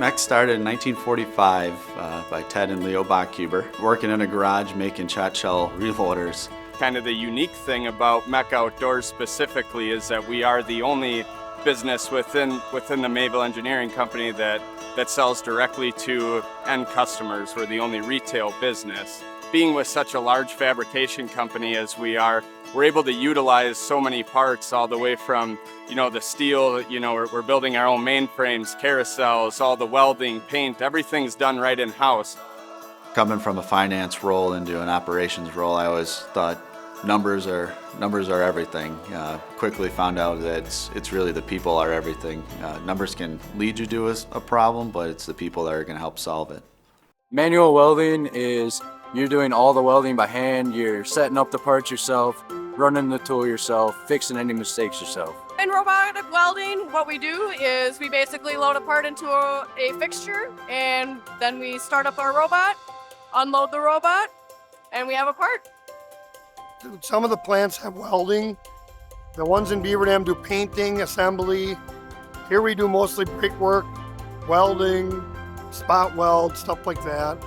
MEC started in 1945 by Ted and Leo Bachhuber, working in a garage making shot shell reloaders. Kind of the unique thing about MEC Outdoors specifically is that we are the only business within the Mayville Engineering Company that sells directly to end customers. We're the only retail business. Being with such a large fabrication company as we are, we're able to utilize so many parts all the way from, the steel, we're building our own mainframes, carousels, all the welding, paint, everything's done right in-house. Coming from a finance role into an operations role, I always thought numbers are everything. Quickly found out that it's really the people are everything. Numbers can lead you to a problem, but it's the people that are going to help solve it. Manual welding is you're doing all the welding by hand, you're setting up the parts yourself, running the tool yourself, fixing any mistakes yourself. In robotic welding, what we do is we basically load a part into a fixture, and then we start up our robot, unload the robot, and we have a part. Some of the plants have welding. The ones in Beaver Dam do painting, assembly. Here we do mostly brickwork, welding, spot weld, stuff like that.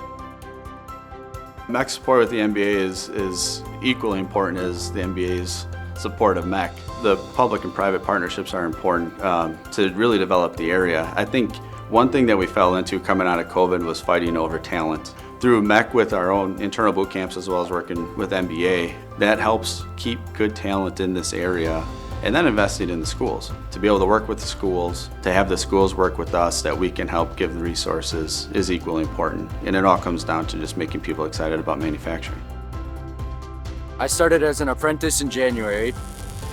MEC support with the MBA is equally important as the MBA's support of MEC. The public and private partnerships are important to really develop the area. I think one thing that we fell into coming out of COVID was fighting over talent. Through MEC with our own internal boot camps as well as working with MBA, that helps keep good talent in this area, and then investing in the schools. To be able to work with the schools, to have the schools work with us that we can help give the resources is equally important. And it all comes down to just making people excited about manufacturing. I started as an apprentice in January,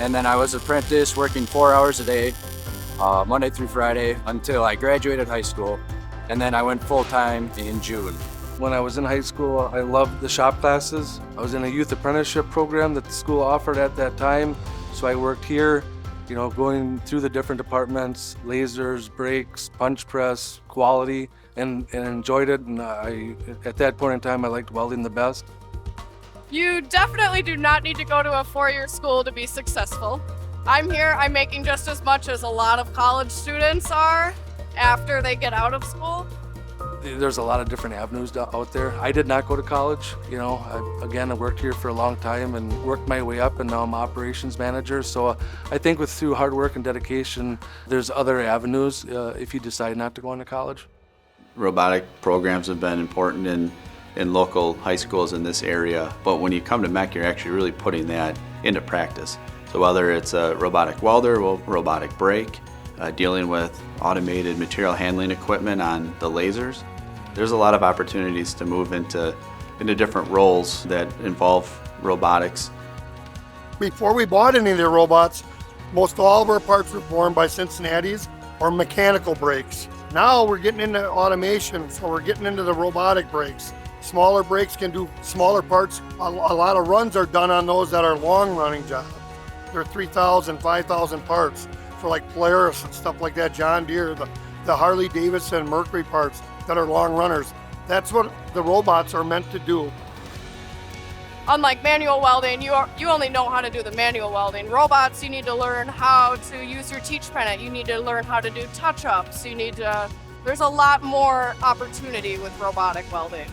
and then I was apprentice working 4 hours a day, Monday through Friday, until I graduated high school. And then I went full-time in June. When I was in high school, I loved the shop classes. I was in a youth apprenticeship program that the school offered at that time. So I worked here, going through the different departments, lasers, brakes, punch press, quality, and enjoyed it. And at that point in time, I liked welding the best. You definitely do not need to go to a four-year school to be successful. I'm here, I'm making just as much as a lot of college students are after they get out of school. There's a lot of different avenues out there. I did not go to college. I worked here for a long time and worked my way up, and now I'm operations manager. So I think through hard work and dedication, there's other avenues if you decide not to go into college. Robotic programs have been important in local high schools in this area, but when you come to MEC, you're actually really putting that into practice. So whether it's a robotic welder, robotic brake, dealing with automated material handling equipment on the lasers, there's a lot of opportunities to move into different roles that involve robotics. Before we bought any of their robots, most all of our parts were formed by Cincinnati's or mechanical brakes. Now we're getting into automation, so we're getting into the robotic brakes. Smaller brakes can do smaller parts. A lot of runs are done on those that are long running jobs. They're 3,000, 5,000 parts for like Polaris and stuff like that, John Deere, the Harley Davidson Mercury parts that are long runners. That's what the robots are meant to do. Unlike manual welding, you only know how to do the manual welding. Robots, you need to learn how to use your teach pennant. You need to learn how to do touch-ups. There's a lot more opportunity with robotic welding.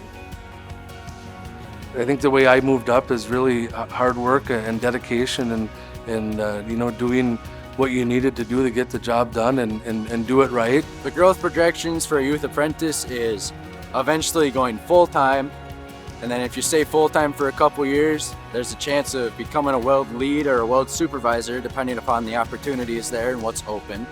I think the way I moved up is really hard work and dedication and doing what you needed to do to get the job done and do it right. The growth projections for a youth apprentice is eventually going full-time, and then if you stay full-time for a couple years, there's a chance of becoming a weld lead or a weld supervisor, depending upon the opportunities there and what's open.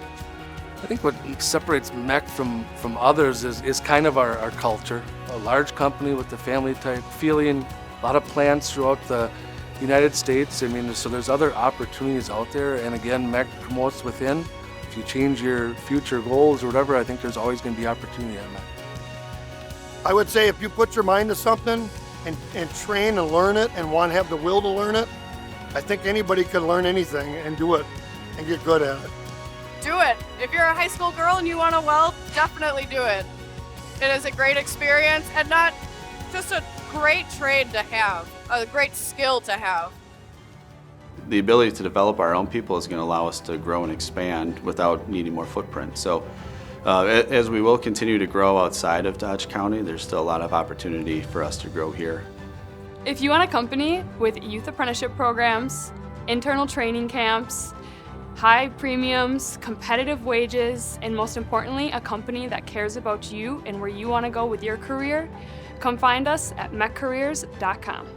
I think what separates MEC from others is kind of our culture. A large company with the family type feeling, a lot of plants throughout the United States. So there's other opportunities out there, and again, MEC promotes within. If you change your future goals or whatever, I think there's always going to be opportunity on MEC. I would say if you put your mind to something and train and learn it and want to have the will to learn it, I think anybody can learn anything and do it and get good at it. Do it. If you're a high school girl and you want to weld, definitely do it. It is a great experience and not just a great trade to have, a great skill to have. The ability to develop our own people is going to allow us to grow and expand without needing more footprint. So As we will continue to grow outside of Dodge County, there's still a lot of opportunity for us to grow here. If you want a company with youth apprenticeship programs, internal training camps, high premiums, competitive wages, and most importantly, a company that cares about you and where you want to go with your career, come find us at meccareers.com.